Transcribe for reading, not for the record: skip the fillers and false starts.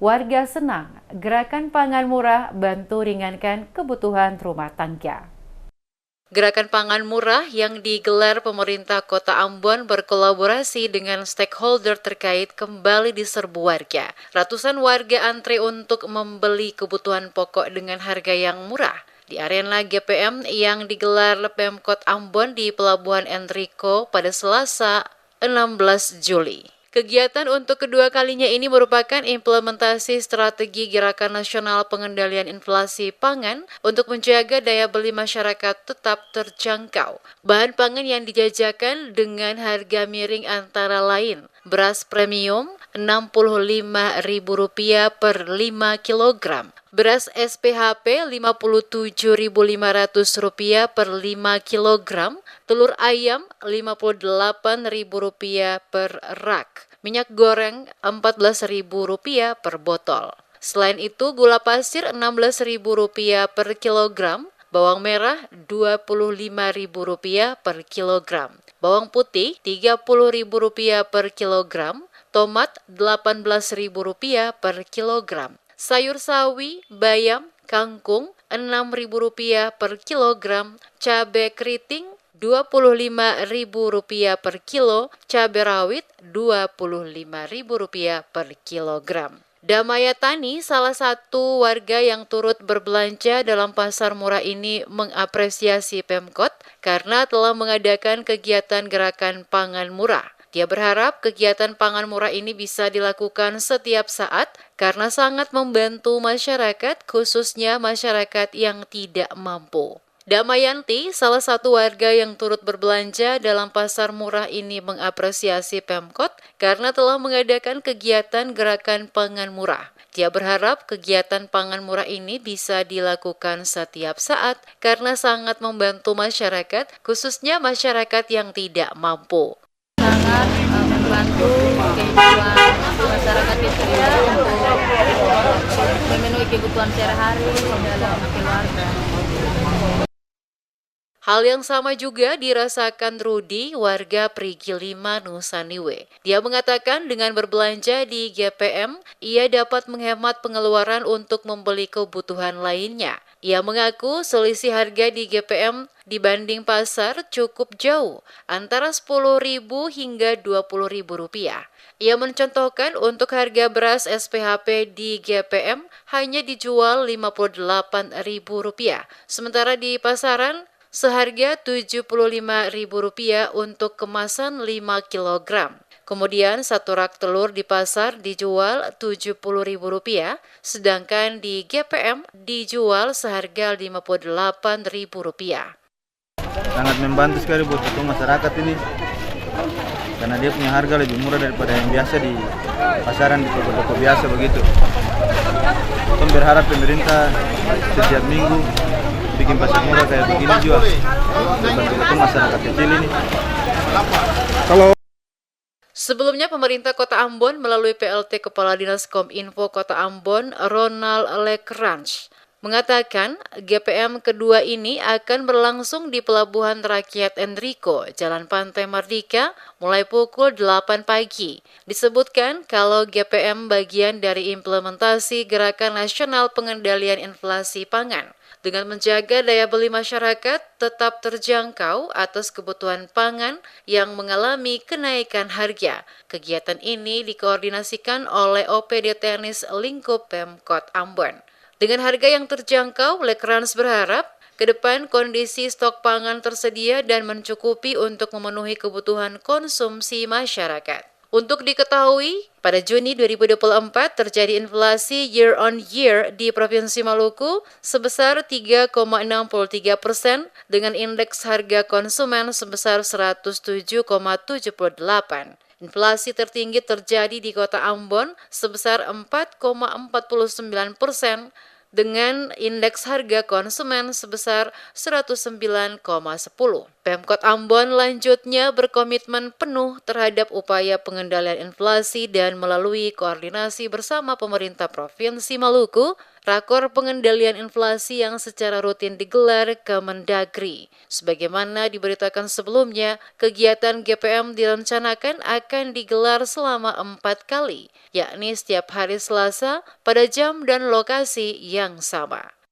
Warga senang, gerakan pangan murah bantu ringankan kebutuhan rumah tangga. Gerakan pangan murah yang digelar pemerintah Kota Ambon berkolaborasi dengan stakeholder terkait kembali diserbu warga. Ratusan warga antre untuk membeli kebutuhan pokok dengan harga yang murah. Di arena GPM yang digelar Pemkot Ambon di Pelabuhan Enrico pada Selasa 16 Juli. Kegiatan untuk kedua kalinya ini merupakan implementasi strategi Gerakan Nasional Pengendalian Inflasi Pangan untuk menjaga daya beli masyarakat tetap terjangkau. Bahan pangan yang dijajakan dengan harga miring antara lain beras premium Rp65.000 per 5 kg, beras SPHP Rp57.500 per 5 kg, telur ayam Rp58.000 per rak, minyak goreng Rp14.000 per botol. Selain itu, gula pasir Rp16.000 per kilogram, bawang merah Rp25.000 per kilogram, bawang putih Rp30.000 per kilogram, tomat Rp18.000 per kilogram, sayur sawi, bayam, kangkung Rp6.000 per kilogram, cabai keriting Rp25.000 per kilo, cabai rawit Rp25.000 per kilogram. Damaya Tani, salah satu warga yang turut berbelanja dalam pasar murah ini, mengapresiasi Pemkot karena telah mengadakan kegiatan gerakan pangan murah. Dia berharap kegiatan pangan murah ini bisa dilakukan setiap saat karena sangat membantu masyarakat, khususnya masyarakat yang tidak mampu. Damayanti, salah satu warga yang turut berbelanja dalam pasar murah ini, mengapresiasi Pemkot karena telah mengadakan kegiatan gerakan pangan murah. Dia berharap kegiatan pangan murah ini bisa dilakukan setiap saat karena sangat membantu masyarakat, khususnya masyarakat yang tidak mampu. Sangat membantu kehidupan masyarakat kecil untuk memenuhi kebutuhan sehari-hari dalam keluarga. Hal yang sama juga dirasakan Rudi, warga Prigi 5 Nusa Niue. Dia mengatakan dengan berbelanja di GPM, ia dapat menghemat pengeluaran untuk membeli kebutuhan lainnya. Ia mengaku selisih harga di GPM dibanding pasar cukup jauh, antara Rp10.000 hingga Rp20.000. Ia mencontohkan untuk harga beras SPHP di GPM hanya dijual Rp58.000, sementara di pasaran seharga Rp75.000 untuk kemasan 5 kg. Kemudian satu rak telur di pasar dijual Rp70.000, sedangkan di GPM dijual seharga Rp58.000. Sangat membantu sekali buat kita masyarakat ini, karena dia punya harga lebih murah daripada yang biasa di pasaran, di toko-toko biasa begitu. Kita berharap pemerintah setiap minggu bikin pasar murah kayak begini juga, bantu masyarakat kecil ini. Sebelumnya, pemerintah Kota Ambon melalui PLT Kepala Dinas Kominfo Kota Ambon, Ronald Lecrange, mengatakan GPM kedua ini akan berlangsung di Pelabuhan Rakyat Enrico, Jalan Pantai Mardika, mulai pukul 8 pagi. Disebutkan kalau GPM bagian dari implementasi Gerakan Nasional Pengendalian Inflasi Pangan, dengan menjaga daya beli masyarakat tetap terjangkau atas kebutuhan pangan yang mengalami kenaikan harga. Kegiatan ini dikoordinasikan oleh OPD Teknis Lingkup Pemkot Ambon. Dengan harga yang terjangkau, Lecrange berharap ke depan kondisi stok pangan tersedia dan mencukupi untuk memenuhi kebutuhan konsumsi masyarakat. Untuk diketahui, pada Juni 2024 terjadi inflasi year on year di Provinsi Maluku sebesar 3,63% dengan indeks harga konsumen sebesar 107,78. Inflasi tertinggi terjadi di Kota Ambon sebesar 4,49% dengan indeks harga konsumen sebesar 109,10. Pemkot Ambon lanjutnya berkomitmen penuh terhadap upaya pengendalian inflasi dan melalui koordinasi bersama pemerintah Provinsi Maluku, Rakor Pengendalian Inflasi yang secara rutin digelar Kemendagri. Sebagaimana diberitakan sebelumnya, kegiatan GPM direncanakan akan digelar selama 4 kali, yakni setiap hari Selasa pada jam dan lokasi yang sama.